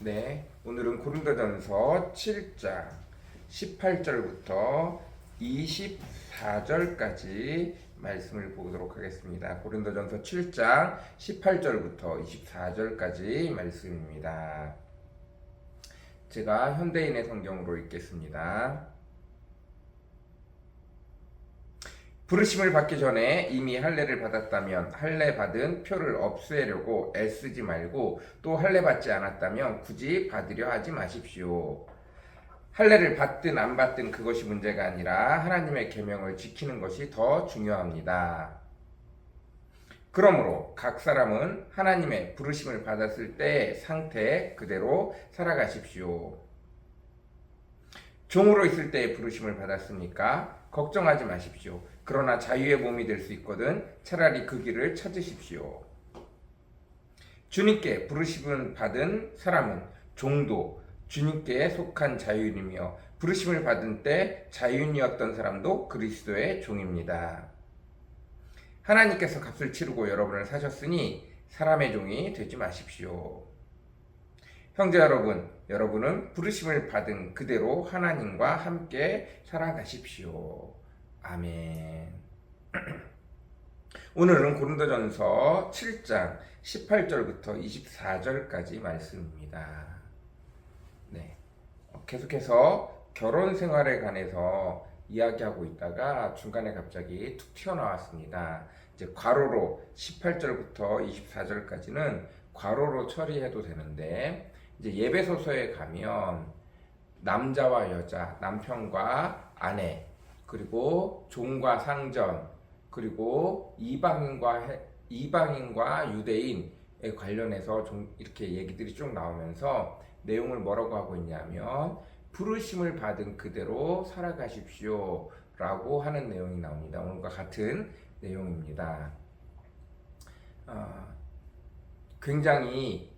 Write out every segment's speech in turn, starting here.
네, 오늘은 고린도전서 7장 18절부터 24절까지 말씀을 보도록 하겠습니다. 고린도전서 7장 18절부터 24절까지 말씀입니다. 제가 현대인의 성경으로 읽겠습니다. 부르심을 받기 전에 이미 할례를 받았다면 할례 받은 표를 없애려고 애쓰지 말고 또 할례 받지 않았다면 굳이 받으려 하지 마십시오. 할례를 받든 안 받든 그것이 문제가 아니라 하나님의 계명을 지키는 것이 더 중요합니다. 그러므로 각 사람은 하나님의 부르심을 받았을 때의 상태 그대로 살아가십시오. 종으로 있을 때의 부르심을 받았으니까 걱정하지 마십시오. 그러나 자유의 몸이 될 수 있거든 차라리 그 길을 찾으십시오. 주님께 부르심을 받은 사람은 종도 주님께 속한 자유인이며 부르심을 받은 때 자유인이었던 사람도 그리스도의 종입니다. 하나님께서 값을 치르고 여러분을 사셨으니 사람의 종이 되지 마십시오. 형제 여러분, 여러분은 부르심을 받은 그대로 하나님과 함께 살아가십시오. 아멘. 오늘은 고린도전서 7장 18절부터 24절까지 말씀입니다. 네. 계속해서 결혼 생활에 관해서 이야기하고 있다가 중간에 갑자기 툭 튀어나왔습니다. 이제 괄호로 18절부터 24절까지는 괄호로 처리해도 되는데 이제 예배소서에 가면 남자와 여자, 남편과 아내, 그리고 종과 상전, 그리고 이방인과 유대인에 관련해서 좀 이렇게 얘기들이 쭉 나오면서 내용을 뭐라고 하고 있냐면 부르심을 받은 그대로 살아가십시오 라고 하는 내용이 나옵니다. 오늘과 같은 내용입니다. 굉장히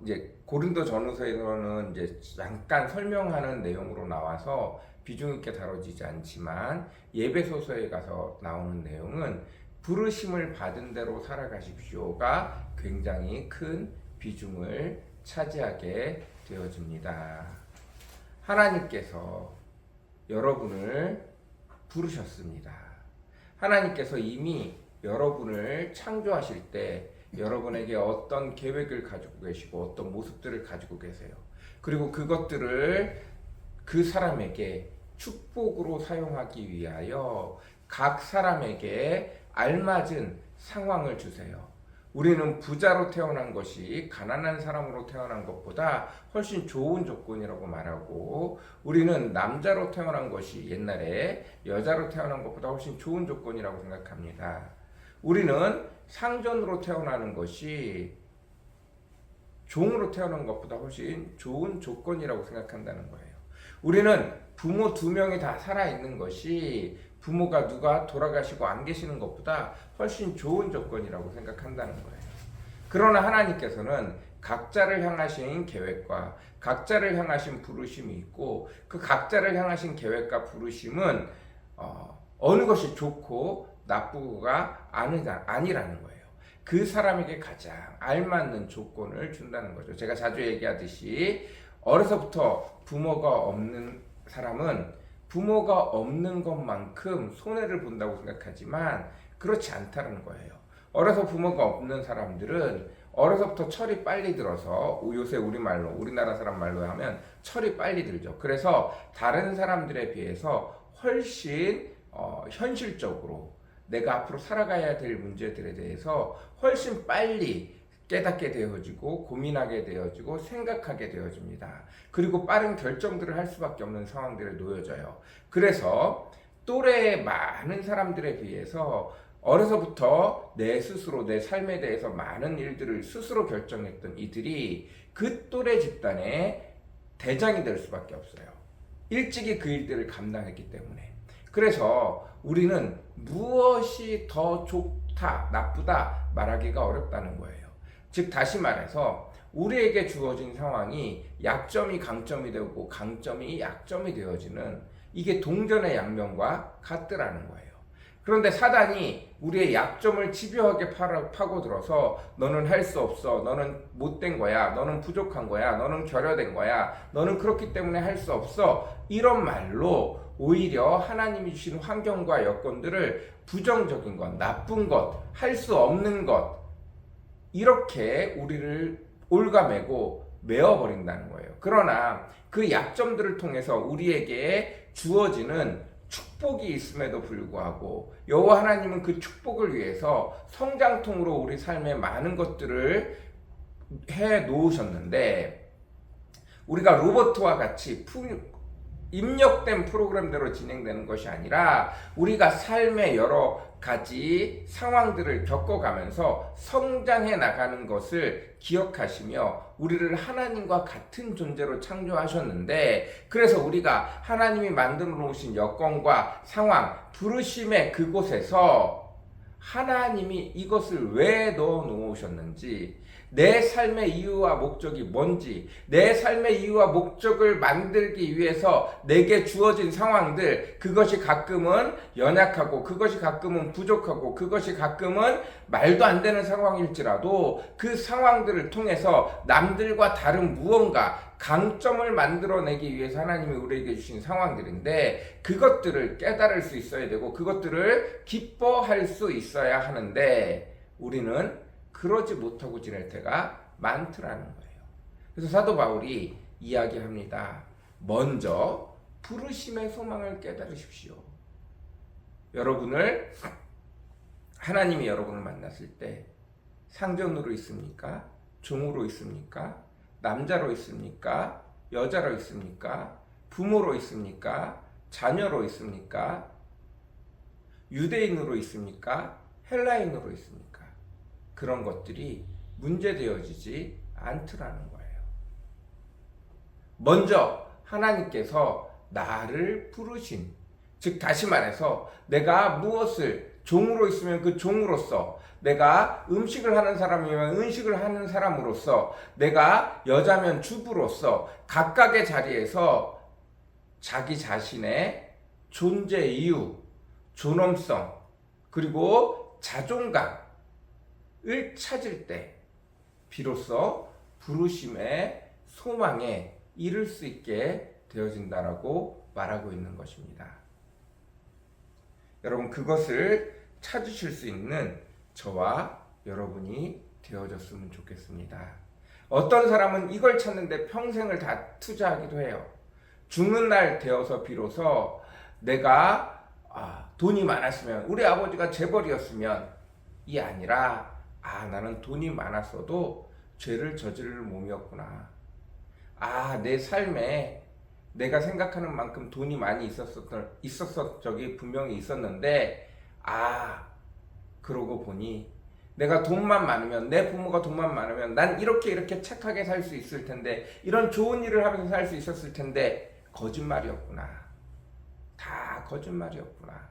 이제 고린도 전후서에서는 이제 잠깐 설명하는 내용으로 나와서 비중 있게 다뤄지지 않지만 예배소서에 가서 나오는 내용은 부르심을 받은 대로 살아가십시오가 굉장히 큰 비중을 차지하게 되어집니다. 하나님께서 여러분을 부르셨습니다. 하나님께서 이미 여러분을 창조하실 때 여러분에게 어떤 계획을 가지고 계시고 어떤 모습들을 가지고 계세요. 그리고 그것들을 그 사람에게 축복으로 사용하기 위하여 각 사람에게 알맞은 상황을 주세요. 우리는 부자로 태어난 것이 가난한 사람으로 태어난 것보다 훨씬 좋은 조건이라고 말하고, 우리는 남자로 태어난 것이 옛날에 여자로 태어난 것보다 훨씬 좋은 조건이라고 생각합니다. 우리는 상전으로 태어나는 것이 종으로 태어난 것보다 훨씬 좋은 조건이라고 생각한다는 거예요. 우리는 부모 두 명이 다 살아있는 것이 부모가 누가 돌아가시고 안 계시는 것보다 훨씬 좋은 조건이라고 생각한다는 거예요. 그러나 하나님께서는 각자를 향하신 계획과 각자를 향하신 부르심이 있고, 그 각자를 향하신 계획과 부르심은 어느 것이 좋고 나쁘고가 아니라는 거예요. 그 사람에게 가장 알맞는 조건을 준다는 거죠. 제가 자주 얘기하듯이 어려서부터 부모가 없는 사람은 부모가 없는 것만큼 손해를 본다고 생각하지만 그렇지 않다는 거예요. 어려서 부모가 없는 사람들은 어려서부터 철이 빨리 들어서, 요새 우리나라 사람 말로 하면 철이 빨리 들죠. 그래서 다른 사람들에 비해서 훨씬 현실적으로 내가 앞으로 살아가야 될 문제들에 대해서 훨씬 빨리 깨닫게 되어지고 고민하게 되어지고 생각하게 되어집니다. 그리고 빠른 결정들을 할 수밖에 없는 상황들에 놓여져요. 그래서 또래의 많은 사람들에 비해서 어려서부터 내 스스로 내 삶에 대해서 많은 일들을 스스로 결정했던 이들이 그 또래 집단의 대장이 될 수밖에 없어요. 일찍이 그 일들을 감당했기 때문에. 그래서 우리는 무엇이 더 좋다, 나쁘다 말하기가 어렵다는 거예요. 즉 다시 말해서 우리에게 주어진 상황이 약점이 강점이 되고 강점이 약점이 되어지는, 이게 동전의 양면과 같더라는 거예요. 그런데 사단이 우리의 약점을 집요하게 파고들어서 너는 할 수 없어, 너는 못된 거야. 너는 부족한 거야. 너는 결여된 거야. 너는 그렇기 때문에 할 수 없어. 이런 말로 오히려 하나님이 주신 환경과 여건들을 부정적인 것, 나쁜 것, 할 수 없는 것, 이렇게 우리를 올가매고 메어버린다는 거예요. 그러나 그 약점들을 통해서 우리에게 주어지는 축복이 있음에도 불구하고 여호와 하나님은 그 축복을 위해서 성장통으로 우리 삶에 많은 것들을 해 놓으셨는데, 우리가 로봇과 같이 입력된 프로그램대로 진행되는 것이 아니라 우리가 삶의 여러 가지 상황들을 겪어가면서 성장해 나가는 것을 기억하시며 우리를 하나님과 같은 존재로 창조하셨는데, 그래서 우리가 하나님이 만들어 놓으신 여건과 상황, 부르심의 그곳에서 하나님이 이것을 왜 넣어 놓으셨는지, 내 삶의 이유와 목적이 뭔지, 내 삶의 이유와 목적을 만들기 위해서 내게 주어진 상황들, 그것이 가끔은 연약하고 그것이 가끔은 부족하고 그것이 가끔은 말도 안 되는 상황일지라도 그 상황들을 통해서 남들과 다른 무언가 강점을 만들어내기 위해서 하나님이 우리에게 주신 상황들인데, 그것들을 깨달을 수 있어야 되고 그것들을 기뻐할 수 있어야 하는데 우리는 그러지 못하고 지낼 때가 많더라는 거예요. 그래서 사도 바울이 이야기합니다. 먼저 부르심의 소망을 깨달으십시오. 하나님이 여러분을 만났을 때 상전으로 있습니까? 종으로 있습니까? 남자로 있습니까? 여자로 있습니까? 부모로 있습니까? 자녀로 있습니까? 유대인으로 있습니까? 헬라인으로 있습니까? 그런 것들이 문제되어지지 않더라는 거예요. 먼저 하나님께서 나를 부르신, 즉 다시 말해서 내가 무엇을 종으로 있으면 그 종으로서, 내가 음식을 하는 사람이면 음식을 하는 사람으로서, 내가 여자면 주부로서 각각의 자리에서 자기 자신의 존재 이유, 존엄성, 그리고 자존감을 찾을 때 비로소 부르심의 소망에 이를 수 있게 되어진다라고 말하고 있는 것입니다. 여러분, 그것을 찾으실 수 있는 저와 여러분이 되어졌으면 좋겠습니다. 어떤 사람은 이걸 찾는데 평생을 다 투자하기도 해요. 죽는 날 되어서 비로소 내가 돈이 많았으면, 우리 아버지가 재벌이었으면, 이 아니라 나는 돈이 많았어도 죄를 저지를 몸이었구나. 내 삶에 내가 생각하는 만큼 돈이 많이 있었던 적이 분명히 있었는데, 그러고 보니 내가 돈만 많으면, 내 부모가 돈만 많으면 난 이렇게 착하게 살 수 있을 텐데, 이런 좋은 일을 하면서 살 수 있었을 텐데, 거짓말이었구나. 다 거짓말이었구나.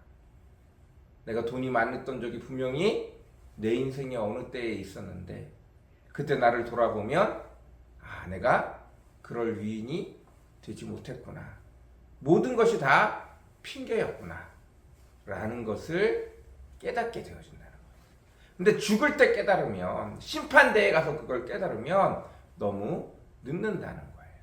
내가 돈이 많았던 적이 분명히 내 인생의 어느 때에 있었는데, 그때 나를 돌아보면 내가 그럴 위인이 되지 못했구나. 모든 것이 다 핑계였구나 라는 것을 깨닫게 되어진다는 거예요. 근데 죽을 때 깨달으면, 심판대에 가서 그걸 깨달으면 너무 늦는다는 거예요.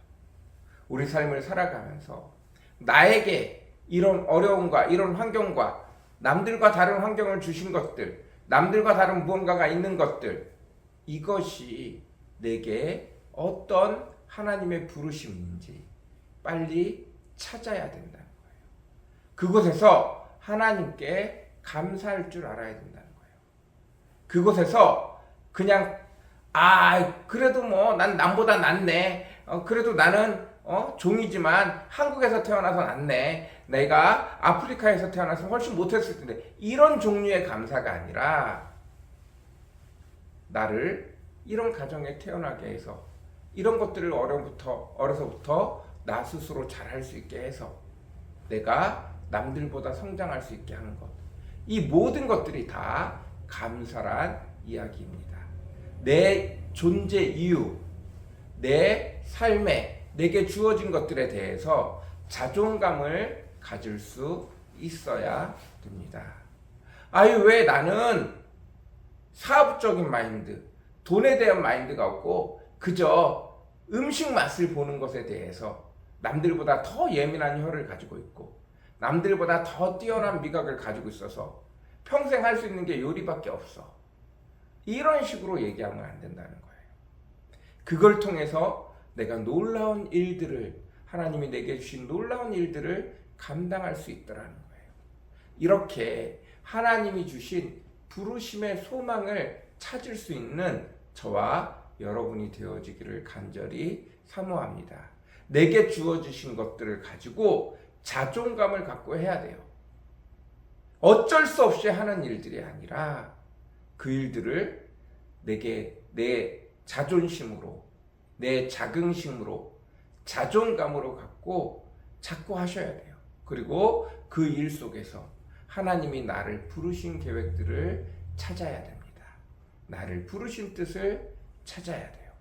우리 삶을 살아가면서 나에게 이런 어려움과 이런 환경과 남들과 다른 환경을 주신 것들, 남들과 다른 무언가가 있는 것들, 이것이 내게 어떤 하나님의 부르심인지 빨리 찾아야 된다는 거예요. 그곳에서 하나님께 감사할 줄 알아야 된다는 거예요. 그곳에서 그냥 그래도 난 남보다 낫네. 그래도 나는 종이지만 한국에서 태어나서 낫네. 내가 아프리카에서 태어나서 훨씬 못했을 텐데, 이런 종류의 감사가 아니라, 나를 이런 가정에 태어나게 해서 이런 것들을 어려서부터 나 스스로 잘할 수 있게 해서 내가 남들보다 성장할 수 있게 하는 것, 이 모든 것들이 다 감사란 이야기입니다. 내 존재 이유, 내 삶에 내게 주어진 것들에 대해서 자존감을 가질 수 있어야 됩니다. 왜 나는 사업적인 마인드, 돈에 대한 마인드가 없고 그저 음식 맛을 보는 것에 대해서 남들보다 더 예민한 혀를 가지고 있고 남들보다 더 뛰어난 미각을 가지고 있어서 평생 할 수 있는 게 요리밖에 없어. 이런 식으로 얘기하면 안 된다는 거예요. 그걸 통해서 내가 놀라운 일들을, 하나님이 내게 주신 놀라운 일들을 감당할 수 있더라는 거예요. 이렇게 하나님이 주신 부르심의 소망을 찾을 수 있는 저와 여러분이 되어지기를 간절히 사모합니다. 내게 주어주신 것들을 가지고 자존감을 갖고 해야 돼요. 어쩔 수 없이 하는 일들이 아니라 그 일들을 내게 내 자존심으로, 내 자긍심으로, 자존감으로 갖고 자꾸 하셔야 돼요. 그리고 그 일 속에서 하나님이 나를 부르신 계획들을 찾아야 됩니다. 나를 부르신 뜻을 찾아야 돼요.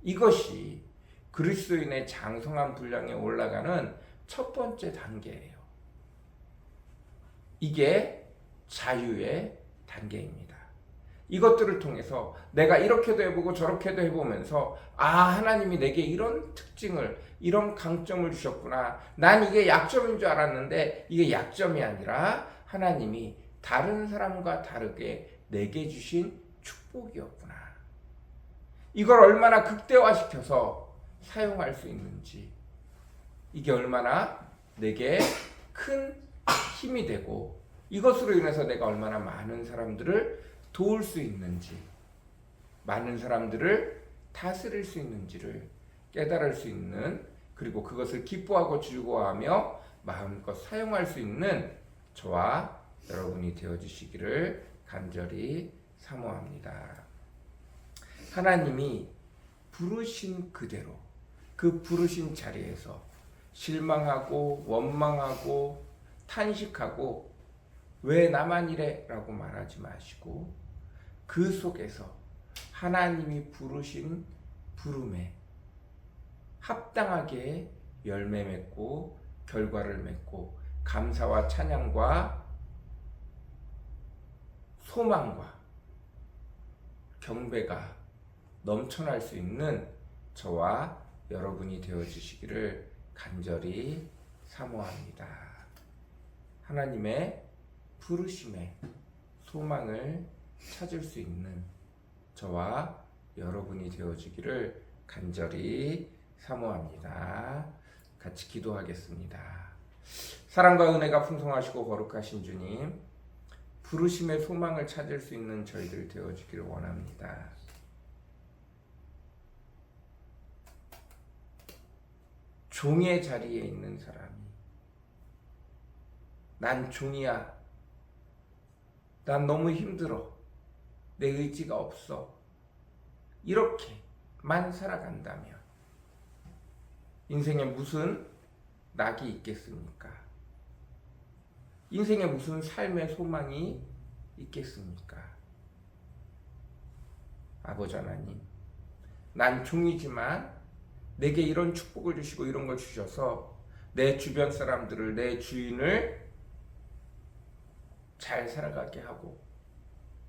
이것이 그리스도인의 장성한 분량에 올라가는 첫 번째 단계예요. 이게 자유의 단계입니다. 이것들을 통해서 내가 이렇게도 해보고 저렇게도 해보면서 하나님이 내게 이런 특징을, 이런 강점을 주셨구나. 난 이게 약점인 줄 알았는데 이게 약점이 아니라 하나님이 다른 사람과 다르게 내게 주신 축복이었구나. 이걸 얼마나 극대화시켜서 사용할 수 있는지, 이게 얼마나 내게 큰 힘이 되고 이것으로 인해서 내가 얼마나 많은 사람들을 도울 수 있는지, 많은 사람들을 다스릴 수 있는지를 깨달을 수 있는, 그리고 그것을 기뻐하고 즐거워하며 마음껏 사용할 수 있는 저와 여러분이 되어주시기를 간절히 사모합니다. 하나님이 부르신 그대로 그 부르신 자리에서 실망하고 원망하고 탄식하고 왜 나만 이래? 라고 말하지 마시고 그 속에서 하나님이 부르신 부름에 합당하게 열매 맺고 결과를 맺고 감사와 찬양과 소망과 경배가 넘쳐날 수 있는 저와 여러분이 되어주시기를 간절히 사모합니다. 하나님의 부르심의 소망을 찾을 수 있는 저와 여러분이 되어주기를 간절히 사모합니다. 같이 기도하겠습니다. 사랑과 은혜가 풍성하시고 거룩하신 주님, 부르심의 소망을 찾을 수 있는 저희들 되어주기를 원합니다. 종의 자리에 있는 사람이 난 종이야. 난 너무 힘들어. 내 의지가 없어. 이렇게만 살아간다면 인생에 무슨 낙이 있겠습니까? 인생에 무슨 삶의 소망이 있겠습니까? 아버지 하나님, 난 종이지만 내게 이런 축복을 주시고 이런 걸 주셔서 내 주변 사람들을, 내 주인을 잘 살아가게 하고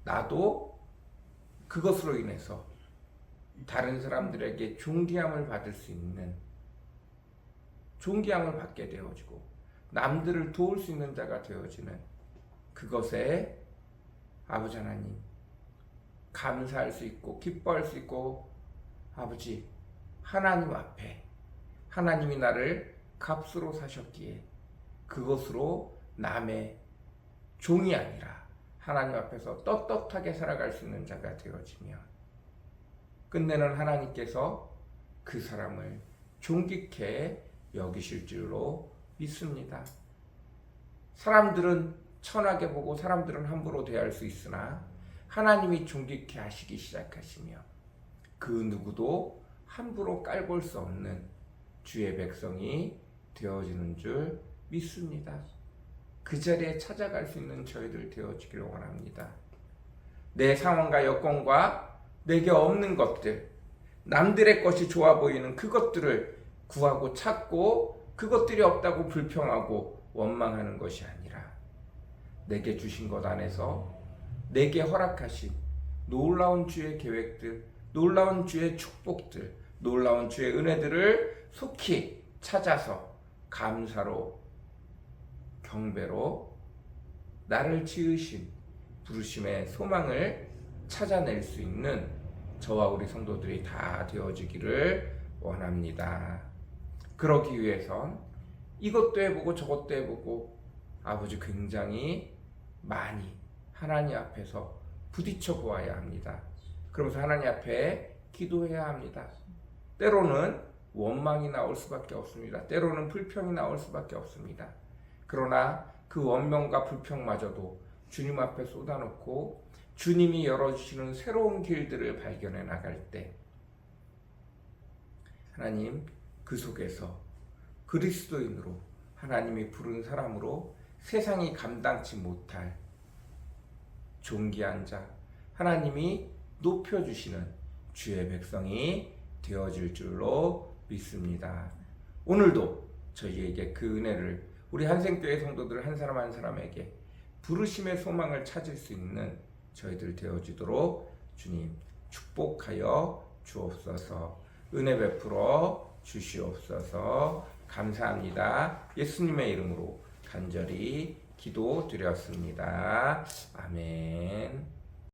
나도 그것으로 인해서 다른 사람들에게 존귀함을 받을 수 있는, 존귀함을 받게 되어지고 남들을 도울 수 있는 자가 되어지는 그것에 아버지 하나님 감사할 수 있고 기뻐할 수 있고, 아버지 하나님 앞에 하나님이 나를 값으로 사셨기에 그것으로 남의 종이 아니라 하나님 앞에서 떳떳하게 살아갈 수 있는 자가 되어지며 끝내는 하나님께서 그 사람을 존귀케 여기실 줄로 믿습니다. 사람들은 천하게 보고 사람들은 함부로 대할 수 있으나 하나님이 존귀케 하시기 시작하시며 그 누구도 함부로 깔볼 수 없는 주의 백성이 되어지는 줄 믿습니다. 그 자리에 찾아갈 수 있는 저희들 되어지기를 원합니다. 내 상황과 여건과 내게 없는 것들, 남들의 것이 좋아 보이는 그것들을 구하고 찾고 그것들이 없다고 불평하고 원망하는 것이 아니라 내게 주신 것 안에서 내게 허락하신 놀라운 주의 계획들, 놀라운 주의 축복들, 놀라운 주의 은혜들을 속히 찾아서 감사로 경배로 나를 지으신 부르심의 소망을 찾아낼 수 있는 저와 우리 성도들이 다 되어지기를 원합니다. 그러기 위해선 이것도 해보고 저것도 해보고 아버지 굉장히 많이 하나님 앞에서 부딪혀 보아야 합니다. 그러면서 하나님 앞에 기도해야 합니다. 때로는 원망이 나올 수밖에 없습니다. 때로는 불평이 나올 수밖에 없습니다. 그러나 그 원망과 불평마저도 주님 앞에 쏟아놓고 주님이 열어주시는 새로운 길들을 발견해 나갈 때 하나님 그 속에서 그리스도인으로 하나님이 부른 사람으로 세상이 감당치 못할 존귀한 자 하나님이 높여주시는 주의 백성이 되어질 줄로 믿습니다. 오늘도 저희에게 그 은혜를 우리 한생교회 성도들 한 사람 한 사람에게 부르심의 소망을 찾을 수 있는 저희들 되어지도록 주님 축복하여 주옵소서. 은혜 베풀어 주시옵소서. 감사합니다. 예수님의 이름으로 간절히 기도드렸습니다. 아멘.